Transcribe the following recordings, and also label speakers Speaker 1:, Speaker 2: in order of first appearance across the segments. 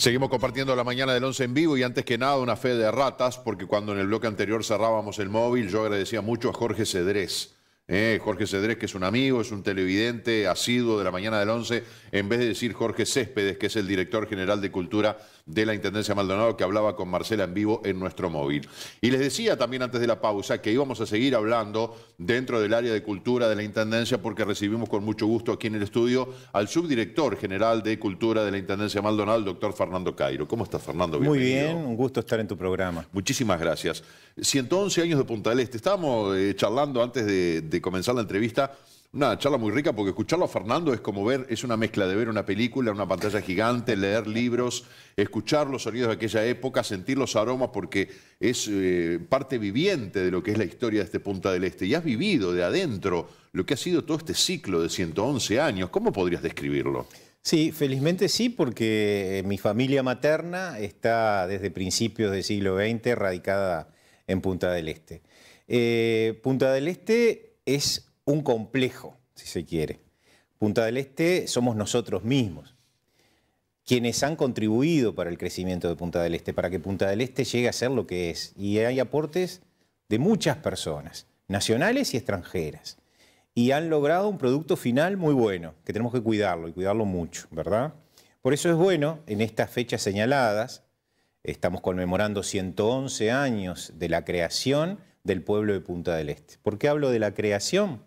Speaker 1: Seguimos compartiendo la mañana del 11 en vivo y antes que nada una fe de ratas, porque cuando en el bloque anterior cerrábamos el móvil, yo agradecía mucho a Jorge Cedrés. Jorge Cedrés, que es un amigo, es un televidente asiduo de la mañana del 11, en vez de decir Jorge Céspedes, que es el director general de Cultura de la Intendencia Maldonado, que hablaba con Marcela en vivo en nuestro móvil. Y les decía también antes de la pausa que íbamos a seguir hablando dentro del área de Cultura de la Intendencia, porque recibimos con mucho gusto aquí en el estudio al subdirector general de Cultura de la Intendencia Maldonado, el doctor Fernando Cairo. ¿Cómo estás, Fernando? Bienvenido.
Speaker 2: Muy bien, un gusto estar en tu programa.
Speaker 1: Muchísimas gracias. 111 años de Punta del Este. Estábamos charlando antes de comenzar la entrevista, una charla muy rica, porque escucharlo a Fernando es como ver, es una mezcla de ver una película, una pantalla gigante, leer libros, escuchar los sonidos de aquella época, sentir los aromas, porque es parte viviente de lo que es la historia de este Punta del Este. Y has vivido de adentro lo que ha sido todo este ciclo de 111 años. ¿Cómo podrías describirlo?
Speaker 2: Sí, felizmente sí, porque mi familia materna está desde principios del siglo XX radicada en Punta del Este. Punta del Este es un complejo, si se quiere. Punta del Este somos nosotros mismos, quienes han contribuido para el crecimiento de Punta del Este, para que Punta del Este llegue a ser lo que es. Y hay aportes de muchas personas, nacionales y extranjeras. Y han logrado un producto final muy bueno, que tenemos que cuidarlo, y cuidarlo mucho, ¿verdad? Por eso es bueno, en estas fechas señaladas, estamos conmemorando 111 años de la creación del pueblo de Punta del Este. ¿Por qué hablo de la creación?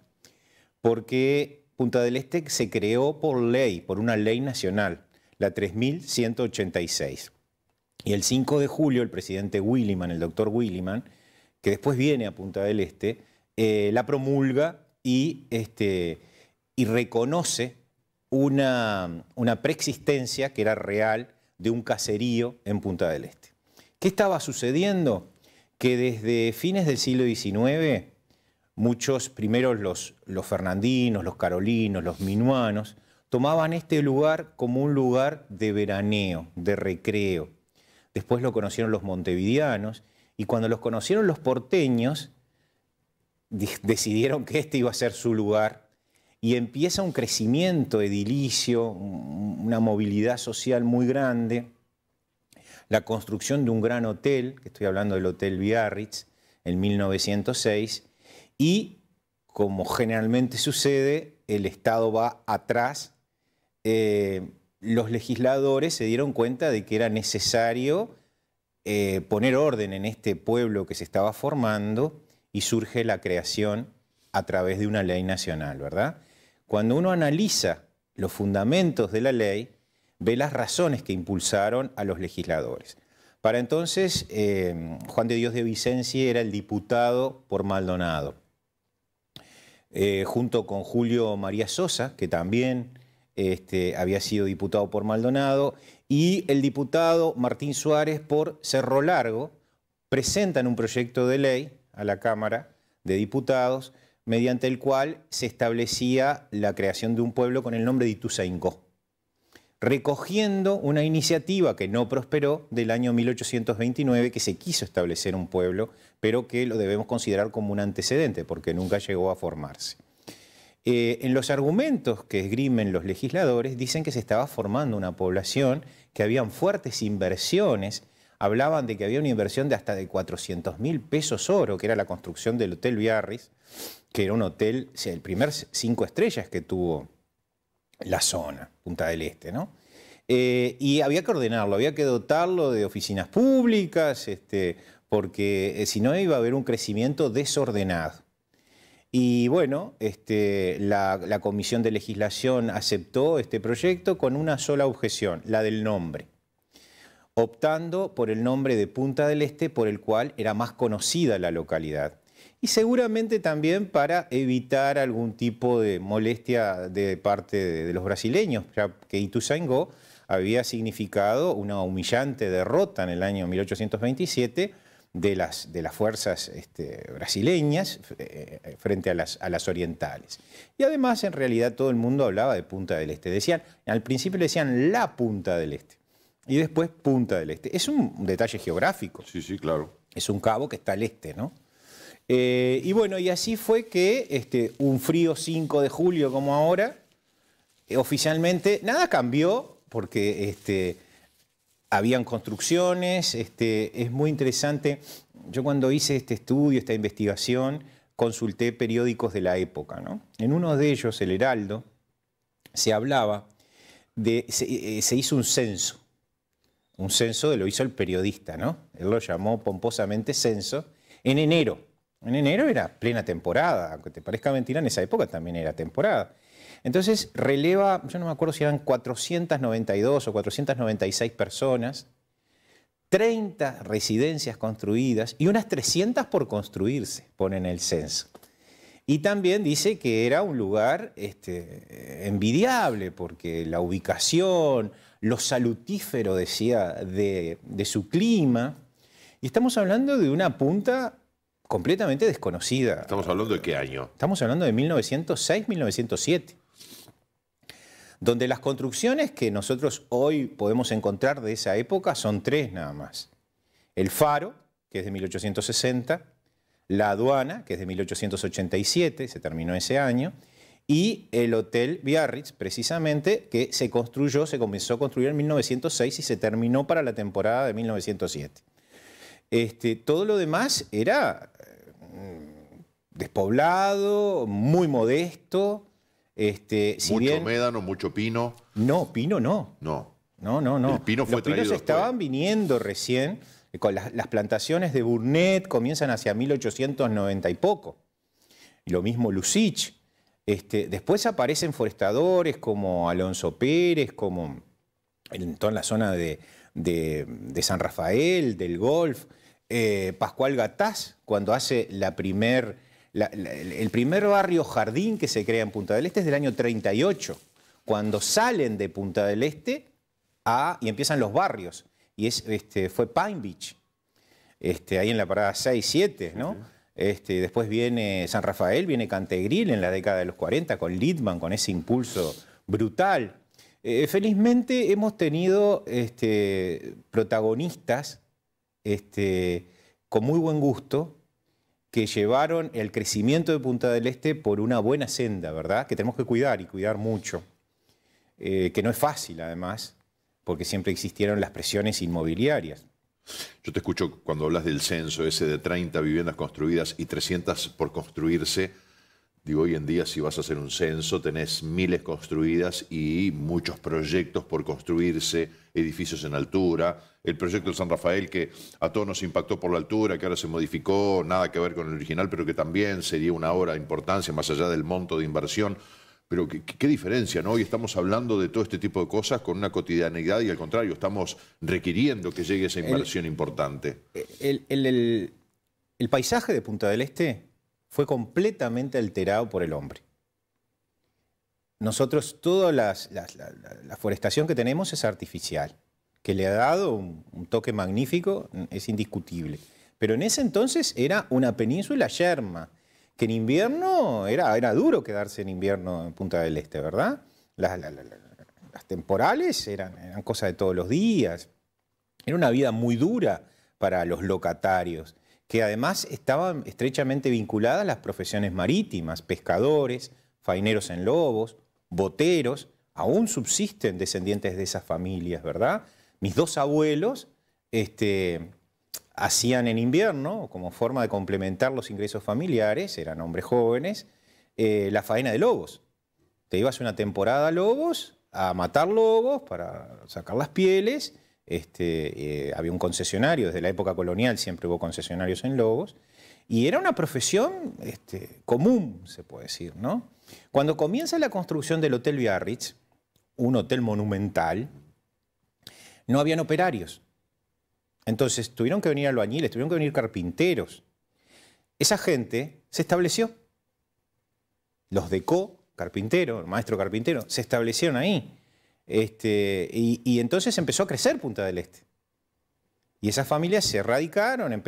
Speaker 2: Porque Punta del Este se creó por ley, por una ley nacional, la 3186. Y el 5 de julio el presidente Williman, el doctor Williman, que después viene a Punta del Este, la promulga y reconoce una preexistencia que era real de un caserío en Punta del Este. ¿Qué estaba sucediendo? Que desde fines del siglo XIX, muchos, primero los fernandinos, los carolinos, los minuanos, tomaban este lugar como un lugar de veraneo, de recreo. Después lo conocieron los montevideanos y cuando los conocieron los porteños, decidieron que este iba a ser su lugar y empieza un crecimiento edilicio, una movilidad social muy grande, la construcción de un gran hotel, que estoy hablando del Hotel Biarritz, en 1906, y como generalmente sucede, el Estado va atrás. Los legisladores se dieron cuenta de que era necesario poner orden en este pueblo que se estaba formando y surge la creación a través de una ley nacional, ¿verdad? Cuando uno analiza los fundamentos de la ley, ve las razones que impulsaron a los legisladores. Para entonces, Juan de Dios de Vicenci era el diputado por Maldonado, junto con Julio María Sosa, que también había sido diputado por Maldonado, y el diputado Martín Suárez por Cerro Largo, presentan un proyecto de ley a la Cámara de Diputados, mediante el cual se establecía la creación de un pueblo con el nombre de Ituzaingó, recogiendo una iniciativa que no prosperó del año 1829, que se quiso establecer un pueblo, pero que lo debemos considerar como un antecedente, porque nunca llegó a formarse. En los argumentos que esgrimen los legisladores, dicen que se estaba formando una población, que habían fuertes inversiones, hablaban de que había una inversión de hasta de 400.000 pesos oro, que era la construcción del Hotel Biarritz, que era un hotel, el primer 5 estrellas que tuvo la zona, Punta del Este, ¿no? Y había que ordenarlo, había que dotarlo de oficinas públicas, porque si no iba a haber un crecimiento desordenado. Y bueno, la Comisión de Legislación aceptó este proyecto con una sola objeción, la del nombre, optando por el nombre de Punta del Este, por el cual era más conocida la localidad. Y seguramente también para evitar algún tipo de molestia de parte de los brasileños, ya que Ituzaingó había significado una humillante derrota en el año 1827 de las fuerzas brasileñas frente a las orientales. Y además, en realidad, todo el mundo hablaba de Punta del Este. Al principio le decían la Punta del Este y después Punta del Este. Es un detalle geográfico.
Speaker 1: Sí, sí, claro.
Speaker 2: Es un cabo que está al este, ¿no? Y bueno, y así fue que un frío 5 de julio como ahora, oficialmente nada cambió porque habían construcciones, es muy interesante. Yo cuando hice este estudio, esta investigación, consulté periódicos de la época, ¿no? En uno de ellos, El Heraldo, se hablaba se hizo un censo lo hizo el periodista, ¿no? Él lo llamó pomposamente censo, en enero. En enero era plena temporada, aunque te parezca mentira, en esa época también era temporada. Entonces releva, yo no me acuerdo si eran 492 o 496 personas, 30 residencias construidas y unas 300 por construirse, pone en el censo. Y también dice que era un lugar envidiable, porque la ubicación, lo salutífero, decía, de su clima. Y estamos hablando de una punta completamente desconocida.
Speaker 1: ¿Estamos hablando de qué año?
Speaker 2: Estamos hablando de 1906-1907. Donde las construcciones que nosotros hoy podemos encontrar de esa época son 3 nada más. El Faro, que es de 1860, la Aduana, que es de 1887, se terminó ese año, y el Hotel Biarritz, precisamente, que se comenzó a construir en 1906 y se terminó para la temporada de 1907. Todo lo demás era despoblado, muy modesto.
Speaker 1: Mucho médano, mucho pino.
Speaker 2: No, pino no.
Speaker 1: No.
Speaker 2: No.
Speaker 1: El pino fue traído
Speaker 2: Los pinos estaban viniendo recién. Con las plantaciones de Burnet comienzan hacia 1890 y poco. Y lo mismo Lucich. Después aparecen forestadores como Alonso Pérez, como en toda la zona de San Rafael, del Golf. Pascual Gataz, cuando hace el primer barrio jardín que se crea en Punta del Este es del año 38, cuando salen de Punta del Este y empiezan los barrios. Y fue Pine Beach, ahí en la parada 6-7, ¿no? Después viene San Rafael, viene Cantegril en la década de los 40, con Littman, con ese impulso brutal. Felizmente hemos tenido protagonistas con muy buen gusto, que llevaron el crecimiento de Punta del Este por una buena senda, ¿verdad? Que tenemos que cuidar y cuidar mucho. Que no es fácil, además, porque siempre existieron las presiones inmobiliarias.
Speaker 1: Yo te escucho cuando hablas del censo ese de 30 viviendas construidas y 300 por construirse. Digo, hoy en día si vas a hacer un censo tenés miles construidas y muchos proyectos por construirse, edificios en altura. El proyecto de San Rafael que a todos nos impactó por la altura, que ahora se modificó, nada que ver con el original, pero que también sería una obra de importancia más allá del monto de inversión. Pero qué diferencia, ¿no? Hoy estamos hablando de todo este tipo de cosas con una cotidianidad y al contrario, estamos requiriendo que llegue esa inversión importante.
Speaker 2: El paisaje de Punta del Este fue completamente alterado por el hombre. Nosotros, toda la forestación que tenemos es artificial, que le ha dado un toque magnífico, es indiscutible. Pero en ese entonces era una península yerma, que en invierno era duro quedarse en invierno en Punta del Este, ¿verdad? Las temporales eran cosa de todos los días. Era una vida muy dura para los locatarios, que además estaban estrechamente vinculadas a las profesiones marítimas, pescadores, faineros en lobos, boteros, aún subsisten descendientes de esas familias, ¿verdad? Mis 2 abuelos hacían en invierno, como forma de complementar los ingresos familiares, eran hombres jóvenes, la faena de lobos. Te ibas una temporada a lobos, a matar lobos para sacar las pieles. Había un concesionario, desde la época colonial siempre hubo concesionarios en lobos, y era una profesión común, se puede decir, ¿no? Cuando comienza la construcción del Hotel Biarritz, un hotel monumental, no habían operarios. Entonces tuvieron que venir albañiles, tuvieron que venir carpinteros. Esa gente se estableció. Los decó, carpintero, maestro carpintero, se establecieron ahí. Y entonces empezó a crecer Punta del Este. Y esas familias se radicaron,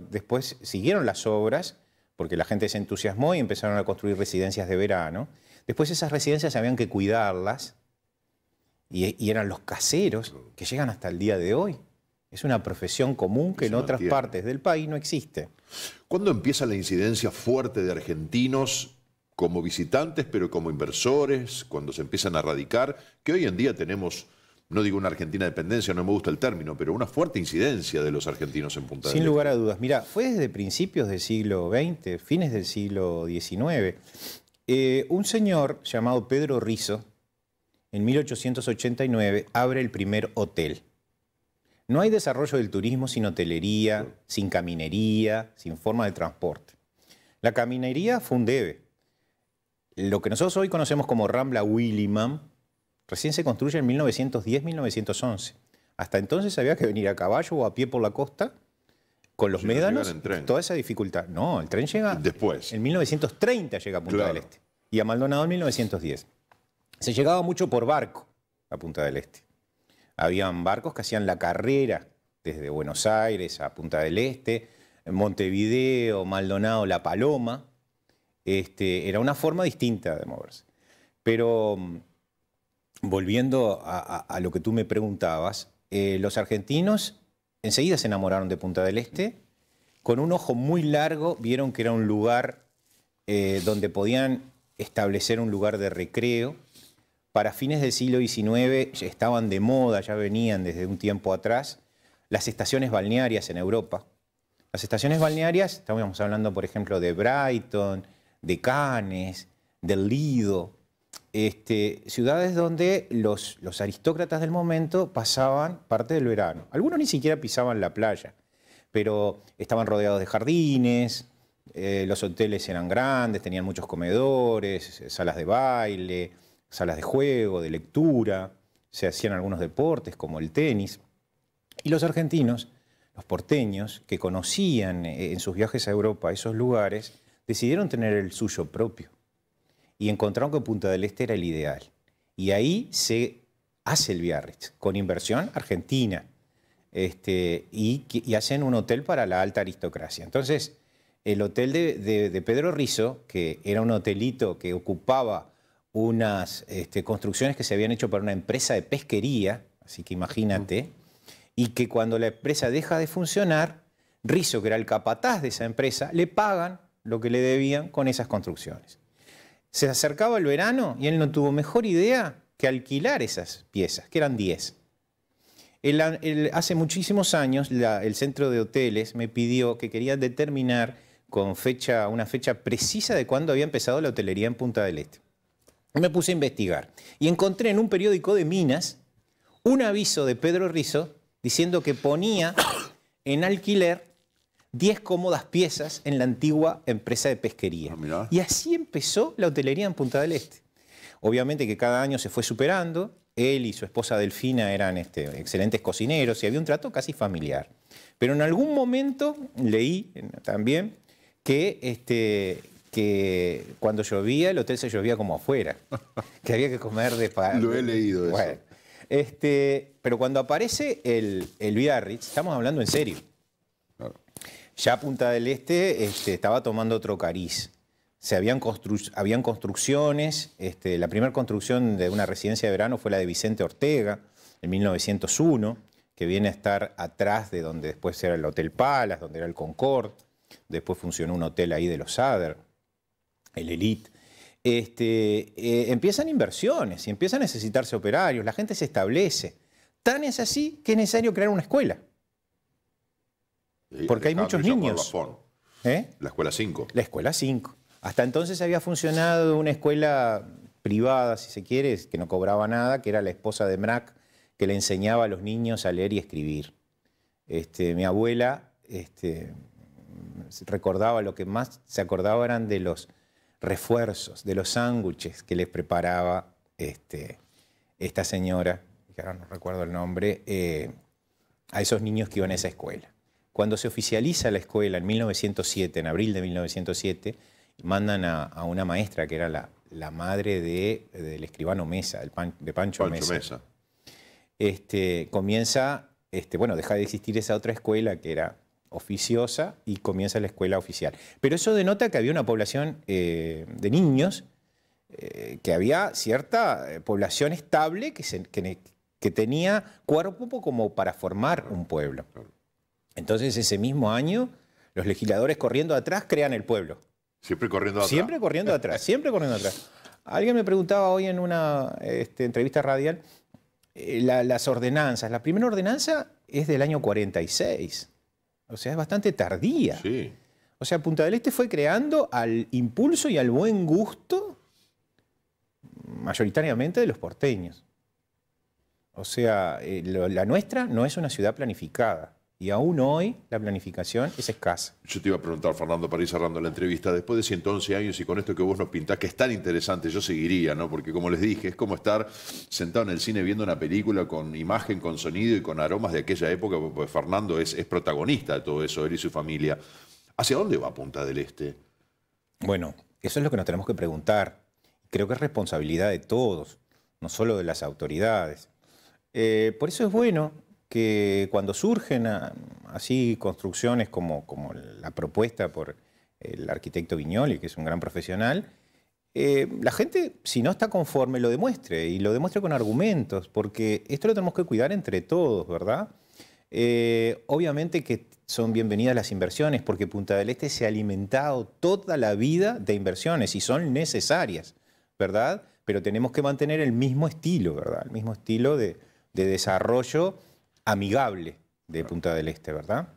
Speaker 2: después siguieron las obras, porque la gente se entusiasmó y empezaron a construir residencias de verano. Después esas residencias habían que cuidarlas, y eran los caseros que llegan hasta el día de hoy. Es una profesión común que en otras partes del país no existe.
Speaker 1: ¿Cuándo empieza la incidencia fuerte de argentinos como visitantes, pero como inversores, cuando se empiezan a radicar? Que hoy en día tenemos no digo una Argentina dependencia, no me gusta el término, pero una fuerte incidencia de los argentinos en Punta del Este.
Speaker 2: Sin lugar a dudas. Mira, fue desde principios del siglo XX, fines del siglo XIX. Un señor llamado Pedro Rizzo, en 1889, abre el primer hotel. No hay desarrollo del turismo sin hotelería, sin caminería, sin forma de transporte. La caminería fue un debe. Lo que nosotros hoy conocemos como Rambla Willimam, recién se construye en 1910-1911. Hasta entonces había que venir a caballo o a pie por la costa, con los médanos, toda esa dificultad. No, el tren llega
Speaker 1: después.
Speaker 2: En 1930 llega a Punta del Este y a Maldonado en 1910. Se llegaba mucho por barco a Punta del Este. Habían barcos que hacían la carrera desde Buenos Aires a Punta del Este, Montevideo, Maldonado, La Paloma. Era una forma distinta de moverse. Pero volviendo a lo que tú me preguntabas, los argentinos enseguida se enamoraron de Punta del Este. Con un ojo muy largo vieron que era un lugar donde podían establecer un lugar de recreo. Para fines del siglo XIX ya estaban de moda, ya venían desde un tiempo atrás, las estaciones balnearias en Europa. Las estaciones balnearias, estamos hablando por ejemplo de Brighton, de Cannes, del Lido, ciudades donde los aristócratas del momento pasaban parte del verano. Algunos ni siquiera pisaban la playa, pero estaban rodeados de jardines, los hoteles eran grandes, tenían muchos comedores, salas de baile, salas de juego, de lectura, se hacían algunos deportes como el tenis. Y los argentinos, los porteños, que conocían en sus viajes a Europa esos lugares, decidieron tener el suyo propio. Y encontraron que Punta del Este era el ideal. Y ahí se hace el Biarritz, con inversión argentina. Y hacen un hotel para la alta aristocracia. Entonces, el hotel de Pedro Rizzo, que era un hotelito que ocupaba unas construcciones que se habían hecho para una empresa de pesquería, así que imagínate, y que cuando la empresa deja de funcionar, Rizzo, que era el capataz de esa empresa, le pagan lo que le debían con esas construcciones. Se acercaba el verano y él no tuvo mejor idea que alquilar esas piezas, que eran 10. Hace muchísimos años el centro de hoteles me pidió que quería determinar con una fecha precisa de cuándo había empezado la hotelería en Punta del Este. Me puse a investigar y encontré en un periódico de Minas un aviso de Pedro Rizzo diciendo que ponía en alquiler 10 cómodas piezas en la antigua empresa de pesquería. Y así empezó la hotelería en Punta del Este. Obviamente que cada año se fue superando. Él y su esposa Delfina eran excelentes cocineros y había un trato casi familiar. Pero en algún momento leí también que cuando llovía, el hotel se llovía como afuera, que había que comer de
Speaker 1: Lo he leído eso.
Speaker 2: Bueno, pero cuando aparece el Biarritz, estamos hablando en serio.
Speaker 1: Claro.
Speaker 2: Ya Punta del Este estaba tomando otro cariz. Habían construcciones, la primera construcción de una residencia de verano fue la de Vicente Ortega, en 1901, que viene a estar atrás de donde después era el Hotel Palace, donde era el Concord. Después funcionó un hotel ahí de los Sader, el Elite. Empiezan inversiones y empiezan a necesitarse operarios, la gente se establece. Tan es así que es necesario crear una escuela. Porque hay muchos niños.
Speaker 1: La Escuela 5.
Speaker 2: La Escuela 5. Hasta entonces había funcionado una escuela privada, si se quiere, que no cobraba nada, que era la esposa de Mrac, que le enseñaba a los niños a leer y escribir. Mi abuela recordaba, lo que más se acordaba eran de los refuerzos, de los sándwiches que les preparaba esta señora, que ahora no recuerdo el nombre, a esos niños que iban a esa escuela. Cuando se oficializa la escuela en 1907, en abril de 1907, mandan a una maestra que era la madre del escribano Mesa, de Pancho Mesa. Comienza, deja de existir esa otra escuela que era oficiosa y comienza la escuela oficial. Pero eso denota que había una población de niños, que había cierta población estable que tenía cuerpo como para formar un pueblo. Entonces ese mismo año los legisladores corriendo atrás crean el pueblo.
Speaker 1: Siempre corriendo atrás.
Speaker 2: Siempre corriendo atrás, siempre corriendo atrás. Alguien me preguntaba hoy en una entrevista radial las ordenanzas. La primera ordenanza es del año 46, o sea, es bastante tardía.
Speaker 1: Sí.
Speaker 2: O sea, Punta del Este fue creando al impulso y al buen gusto mayoritariamente de los porteños. O sea, la nuestra no es una ciudad planificada. Y aún hoy la planificación es escasa.
Speaker 1: Yo te iba a preguntar, Fernando, para ir cerrando la entrevista, después de 111 años y con esto que vos nos pintás, que es tan interesante, yo seguiría, ¿no? Porque como les dije, es como estar sentado en el cine viendo una película con imagen, con sonido y con aromas de aquella época, porque Fernando es protagonista de todo eso, él y su familia. ¿Hacia dónde va Punta del Este?
Speaker 2: Bueno, eso es lo que nos tenemos que preguntar. Creo que es responsabilidad de todos, no solo de las autoridades. Por eso es bueno que cuando surgen así construcciones como la propuesta por el arquitecto Viñoli, que es un gran profesional, la gente, si no está conforme, lo demuestre, y lo demuestre con argumentos, porque esto lo tenemos que cuidar entre todos, ¿verdad? Obviamente que son bienvenidas las inversiones, porque Punta del Este se ha alimentado toda la vida de inversiones y son necesarias, ¿verdad? Pero tenemos que mantener el mismo estilo, ¿verdad? El mismo estilo de desarrollo amigable de Punta del Este, ¿verdad?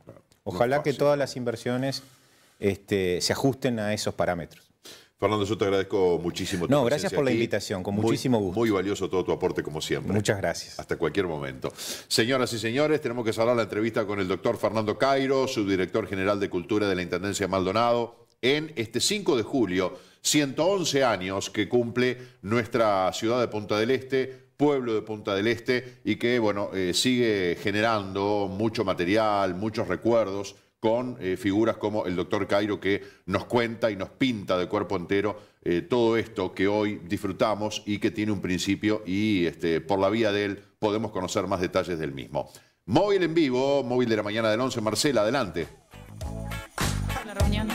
Speaker 2: Ojalá que todas las inversiones se ajusten a esos parámetros.
Speaker 1: Fernando, yo te agradezco muchísimo.
Speaker 2: No, gracias por la invitación, con muchísimo gusto.
Speaker 1: Muy valioso todo tu aporte, como siempre.
Speaker 2: Muchas gracias.
Speaker 1: Hasta cualquier momento. Señoras y señores, tenemos que cerrar la entrevista con el doctor Fernando Cairo, subdirector general de Cultura de la Intendencia Maldonado, en este 5 de julio, 111 años que cumple nuestra ciudad de Punta del Este, pueblo de Punta del Este, y que, bueno, sigue generando mucho material, muchos recuerdos, con figuras como el doctor Cairo, que nos cuenta y nos pinta de cuerpo entero todo esto que hoy disfrutamos y que tiene un principio, y por la vía de él podemos conocer más detalles del mismo. Móvil en vivo, móvil de la mañana del 11. Marcela, adelante.
Speaker 3: La reunión.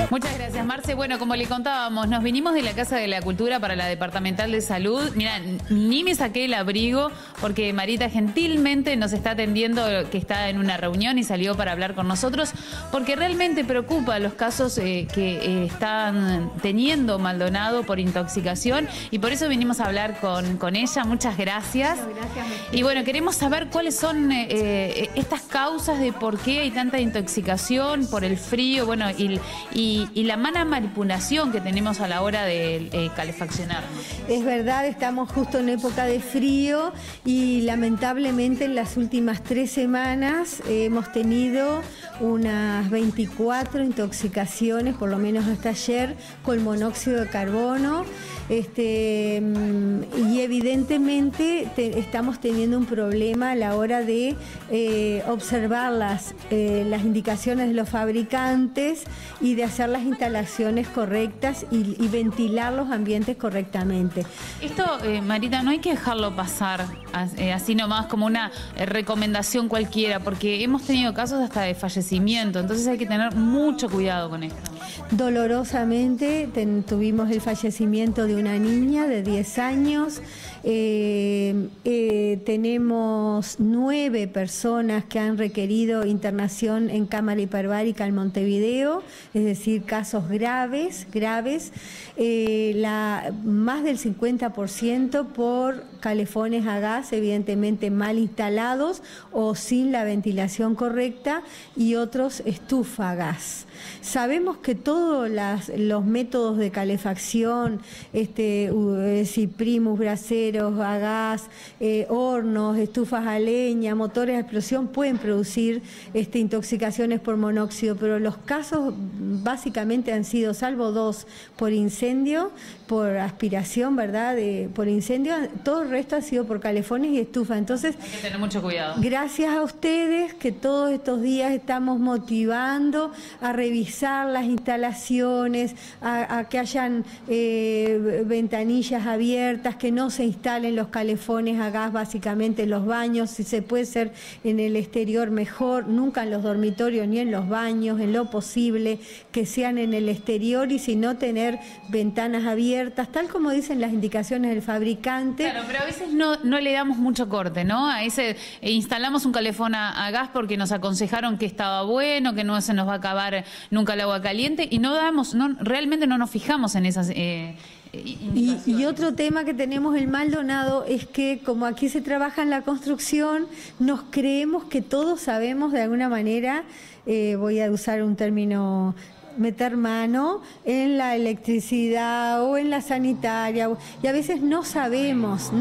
Speaker 3: Muchas gracias, Marce. Bueno, como le contábamos, nos vinimos de la Casa de la Cultura para la Departamental de Salud. Mira, ni me saqué el abrigo porque Marita gentilmente nos está atendiendo, que está en una reunión y salió para hablar con nosotros, porque realmente preocupa los casos que están teniendo Maldonado por intoxicación, y por eso vinimos a hablar con ella. Muchas gracias. Y bueno, queremos saber cuáles son estas causas de por qué hay tanta intoxicación por el frío, bueno, y la mala manipulación que tenemos a la hora de calefaccionar.
Speaker 4: Es verdad, estamos justo en época de frío y lamentablemente en las últimas 3 semanas hemos tenido unas 24 intoxicaciones, por lo menos hasta ayer, con monóxido de carbono. Y evidentemente estamos teniendo un problema a la hora de observar las indicaciones de los fabricantes y de hacer las instalaciones correctas y ventilar los ambientes correctamente.
Speaker 3: Esto, Marita, no hay que dejarlo pasar así nomás como una recomendación cualquiera, porque hemos tenido casos hasta de fallecimiento, entonces hay que tener mucho cuidado con esto.
Speaker 4: Dolorosamente tuvimos el fallecimiento de una niña de 10 años. Tenemos 9 personas que han requerido internación en cámara hiperbárica en Montevideo, es decir, casos graves. Más del 50% por calefones a gas, evidentemente mal instalados o sin la ventilación correcta, y otros estufa a gas. Sabemos que todos los métodos de calefacción, primus, braseros a gas, hornos, estufas a leña, motores a explosión pueden producir intoxicaciones por monóxido, pero los casos básicamente han sido, salvo 2 por incendio, por aspiración, ¿verdad? Por incendio, todo el resto ha sido por calefones y estufas. Entonces,
Speaker 3: hay que tener mucho cuidado.
Speaker 4: Gracias a ustedes que todos estos días estamos motivando a revisar las instalaciones, a que hayan ventanillas abiertas, que no se instalen los calefones a gas básicamente en los baños, si se puede ser en el exterior mejor, nunca en los dormitorios ni en los baños, en lo posible que sean en el exterior, y si no, tener ventanas abiertas, tal como dicen las indicaciones del fabricante.
Speaker 3: Claro, pero a veces no le damos mucho corte, ¿no? A ese instalamos un calefón a gas porque nos aconsejaron que estaba bueno, que no se nos va a acabar nunca el agua caliente, ambiente y realmente no nos fijamos en esas
Speaker 4: y otro tema que tenemos en Maldonado es que como aquí se trabaja en la construcción, nos creemos que todos sabemos de alguna manera, voy a usar un término, meter mano en la electricidad o en la sanitaria, y a veces no sabemos,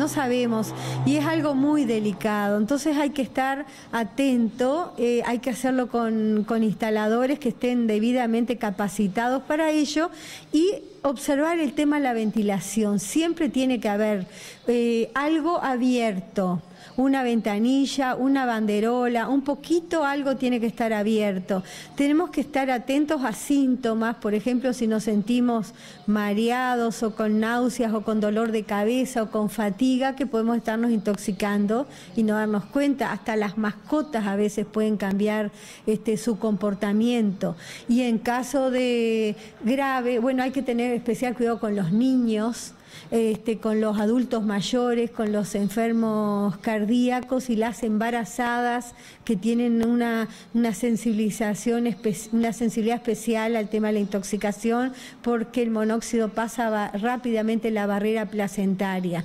Speaker 4: y es algo muy delicado. Entonces hay que estar atento, hay que hacerlo con instaladores que estén debidamente capacitados para ello, y observar el tema de la ventilación. Siempre tiene que haber algo abierto, una ventanilla, una banderola, un poquito algo tiene que estar abierto. Tenemos que estar atentos a síntomas, por ejemplo, si nos sentimos mareados o con náuseas o con dolor de cabeza o con fatiga, que podemos estarnos intoxicando y no darnos cuenta. Hasta las mascotas a veces pueden cambiar su comportamiento. Y en caso de grave, bueno, hay que tener especial cuidado con los niños, con los adultos mayores, con los enfermos cardíacos y las embarazadas que tienen una sensibilidad especial al tema de la intoxicación, porque el monóxido pasa rápidamente la barrera placentaria.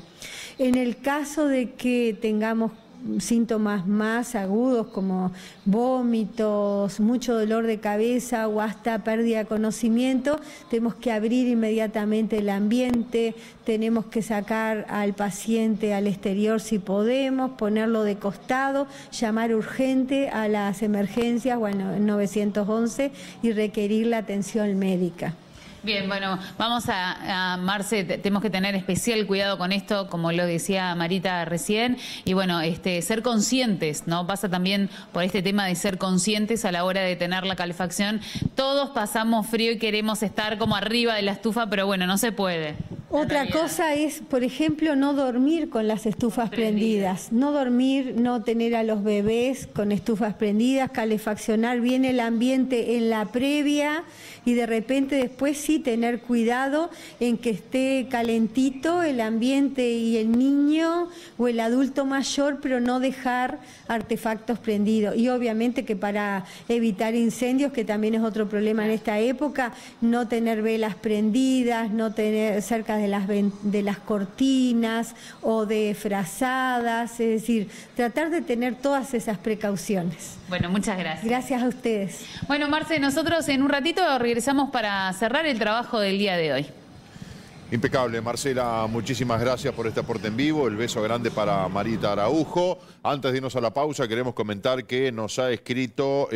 Speaker 4: En el caso de que tengamos síntomas más agudos como vómitos, mucho dolor de cabeza o hasta pérdida de conocimiento, tenemos que abrir inmediatamente el ambiente, tenemos que sacar al paciente al exterior si podemos, ponerlo de costado, llamar urgente a las emergencias o al 911 y requerir la atención médica.
Speaker 3: Bien, bueno, vamos a Marce, tenemos que tener especial cuidado con esto, como lo decía Marita recién, y bueno, ser conscientes, ¿no? Pasa también por este tema de ser conscientes a la hora de tener la calefacción. Todos pasamos frío y queremos estar como arriba de la estufa, pero bueno, no se puede.
Speaker 4: Otra cosa es, por ejemplo, no dormir con las estufas prendidas. No dormir, no tener a los bebés con estufas prendidas, calefaccionar bien el ambiente en la previa y de repente después sí tener cuidado en que esté calentito el ambiente y el niño o el adulto mayor, pero no dejar artefactos prendidos. Y obviamente que para evitar incendios, que también es otro problema en esta época, no tener velas prendidas, no tener cerca de las cortinas o de frazadas, es decir, tratar de tener todas esas precauciones.
Speaker 3: Bueno, muchas gracias.
Speaker 4: Gracias a ustedes.
Speaker 3: Bueno, Marce, nosotros en un ratito regresamos para cerrar el trabajo del día de hoy.
Speaker 1: Impecable, Marcela, muchísimas gracias por este aporte en vivo. El beso grande para Marita Araujo. Antes de irnos a la pausa, queremos comentar que nos ha escrito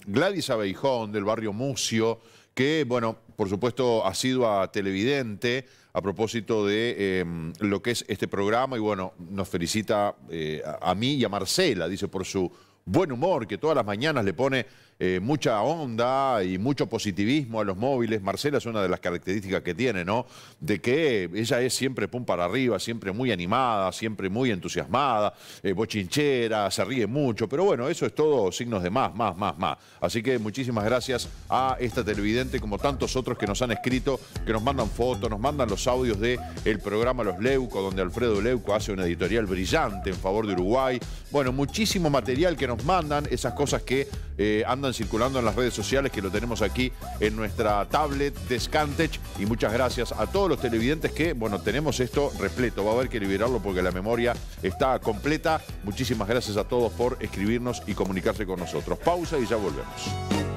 Speaker 1: Gladys Abeijón, del barrio Mucio, que, bueno, por supuesto, ha sido televidente a propósito de lo que es este programa y, bueno, nos felicita a mí y a Marcela, dice, por su buen humor, que todas las mañanas le pone mucha onda y mucho positivismo a los móviles. Marcela es una de las características que tiene, ¿no? De que ella es siempre pum para arriba, siempre muy animada, siempre muy entusiasmada, bochinchera, se ríe mucho, pero bueno, eso es todo signos de más. Así que muchísimas gracias a esta televidente, como tantos otros que nos han escrito, que nos mandan fotos, nos mandan los audios del programa Los Leuco, donde Alfredo Leuco hace una editorial brillante en favor de Uruguay. Bueno, muchísimo material que nos mandan, esas cosas que andan circulando en las redes sociales, que lo tenemos aquí en nuestra tablet de Scantech. Y muchas gracias a todos los televidentes que, bueno, tenemos esto repleto. Va a haber que liberarlo porque la memoria está completa. Muchísimas gracias a todos por escribirnos y comunicarse con nosotros. Pausa y ya volvemos.